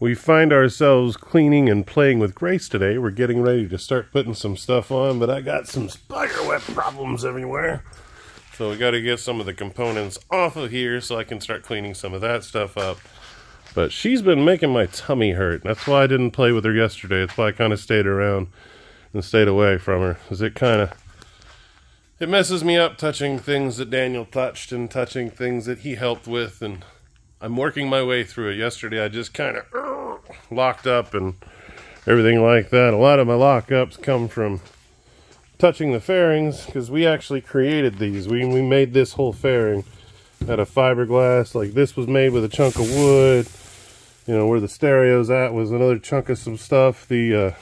we find ourselves cleaning and playing with Grace today. We're getting ready to start putting some stuff on, but I got some spider web problems everywhere. So we got to get some of the components off of here so I can start cleaning some of that stuff up. But she's been making my tummy hurt. That's why I didn't play with her yesterday. That's why I kind of stayed around and stayed away from her. Because it messes me up touching things that Daniel touched and touching things that he helped with. And I'm working my way through it. Yesterday I just kind of locked up and everything like that. A lot of my lockups come from touching the fairings, because we actually created these. We made this whole fairing out of fiberglass. Like, this was made with a chunk of wood. You know, where the stereo's at was another chunk of some stuff. The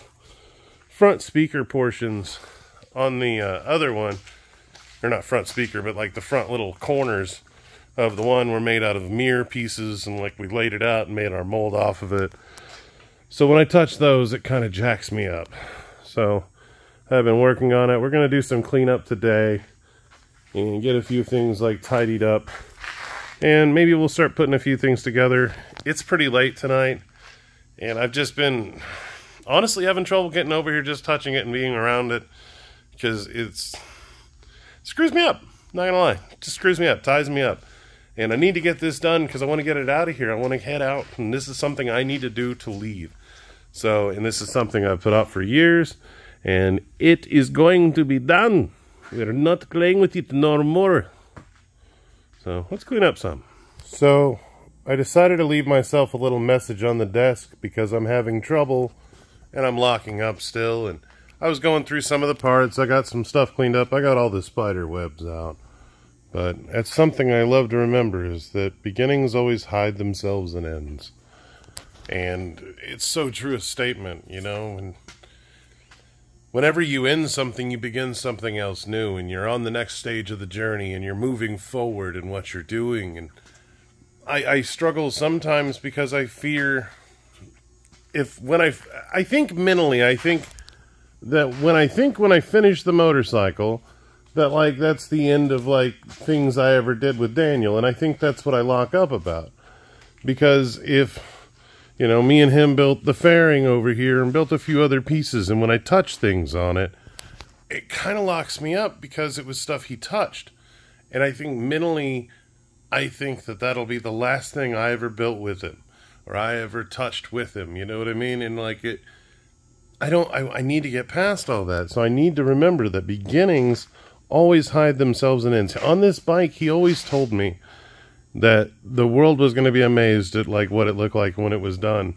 front speaker portions on the other one, or not front speaker, but like the front little corners of the one were made out of mirror pieces, and like we laid it out and made our mold off of it. So when I touch those, it kind of jacks me up. So I've been working on it. We're going to do some cleanup today and get a few things like tidied up. And maybe we'll start putting a few things together. It's pretty late tonight, and I've just been honestly having trouble getting over here, just touching it and being around it, because it screws me up. Not gonna lie, it just screws me up, ties me up. And I need to get this done because I want to get it out of here. I want to head out, and this is something I need to do to leave. So, and this is something I've put off for years, and it is going to be done. We're not playing with it no more. So let's clean up some. So I decided to leave myself a little message on the desk because I'm having trouble and I'm locking up still. And I was going through some of the parts. I got some stuff cleaned up. I got all the spider webs out. But that's something I love to remember, is that beginnings always hide themselves in ends. And it's so true a statement, you know. And whenever you end something, you begin something else new, and you're on the next stage of the journey, and you're moving forward in what you're doing. And I struggle sometimes because I fear I think mentally, I think that when I finish the motorcycle, that like that's the end of like things I ever did with Daniel. And I think that's what I lock up about. Because if, you know, me and him built the fairing over here and built a few other pieces, and when I touch things on it, it kind of locks me up because it was stuff he touched. And I think mentally, I think that that'll be the last thing I ever built with him, or I ever touched with him, you know what I mean? And like I need to get past all that. So I need to remember that beginnings always hide themselves in ends. On this bike, he always told me that the world was going to be amazed at like what it looked like when it was done.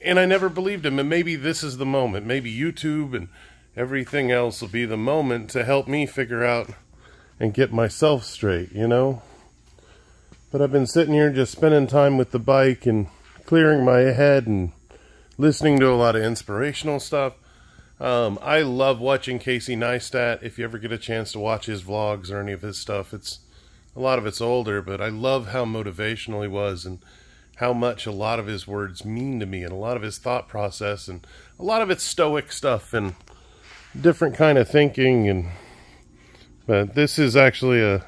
And I never believed him. And maybe this is the moment. Maybe YouTube and everything else will be the moment to help me figure out and get myself straight, you know? But I've been sitting here just spending time with the bike and clearing my head and listening to a lot of inspirational stuff. I love watching Casey Neistat. If you ever get a chance to watch his vlogs or any of his stuff, a lot of it's older, but I love how motivational he was and how much a lot of his words mean to me, and a lot of his thought process, and a lot of it's stoic stuff and different kind of thinking. But this is actually a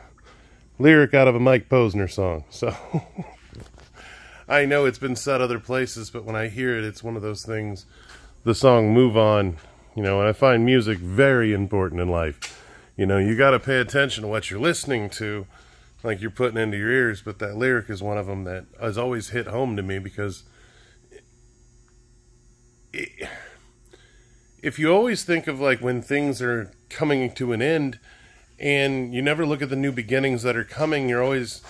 lyric out of a Mike Posner song, so I know it's been said other places, but when I hear it, it's one of those things, the song Move On, you know. And I find music very important in life. You know, you got to pay attention to what you're listening to, like you're putting into your ears. But that lyric is one of them that has always hit home to me, because if you always think of like when things are coming to an end and you never look at the new beginnings that are coming, you're always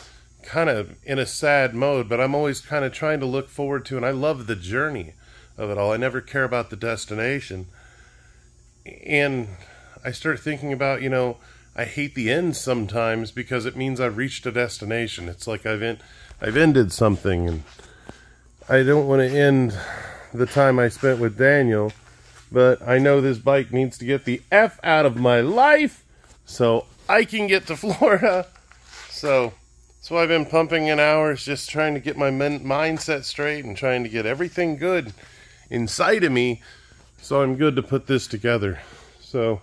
kind of in a sad mode. But I'm always kind of trying to look forward to, and I love the journey of it all. I never care about the destination. And I start thinking about, you know, I hate the end sometimes because it means I've reached a destination. It's like I've ended something, and I don't want to end the time I spent with Daniel, but I know this bike needs to get the F out of my life so I can get to Florida. So I've been pumping in hours just trying to get my mindset straight and trying to get everything good inside of me so I'm good to put this together. So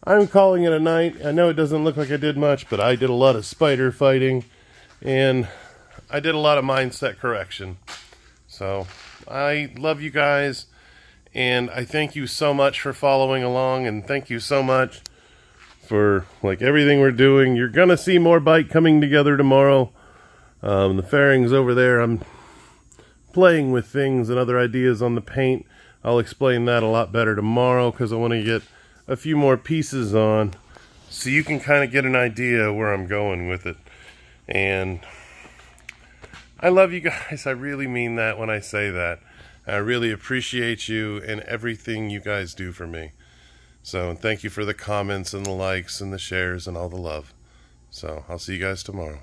I'm calling it a night. I know it doesn't look like I did much, but I did a lot of spider fighting, and I did a lot of mindset correction. So I love you guys, and I thank you so much for following along, and thank you so much for like everything we're doing. You're gonna see more bike coming together tomorrow. The fairings over there, I'm playing with things and other ideas on the paint. I'll explain that a lot better tomorrow because I want to get a few more pieces on so you can kind of get an idea where I'm going with it. And I love you guys. I really mean that when I say that. I really appreciate you and everything you guys do for me. So thank you for the comments and the likes and the shares and all the love. So I'll see you guys tomorrow.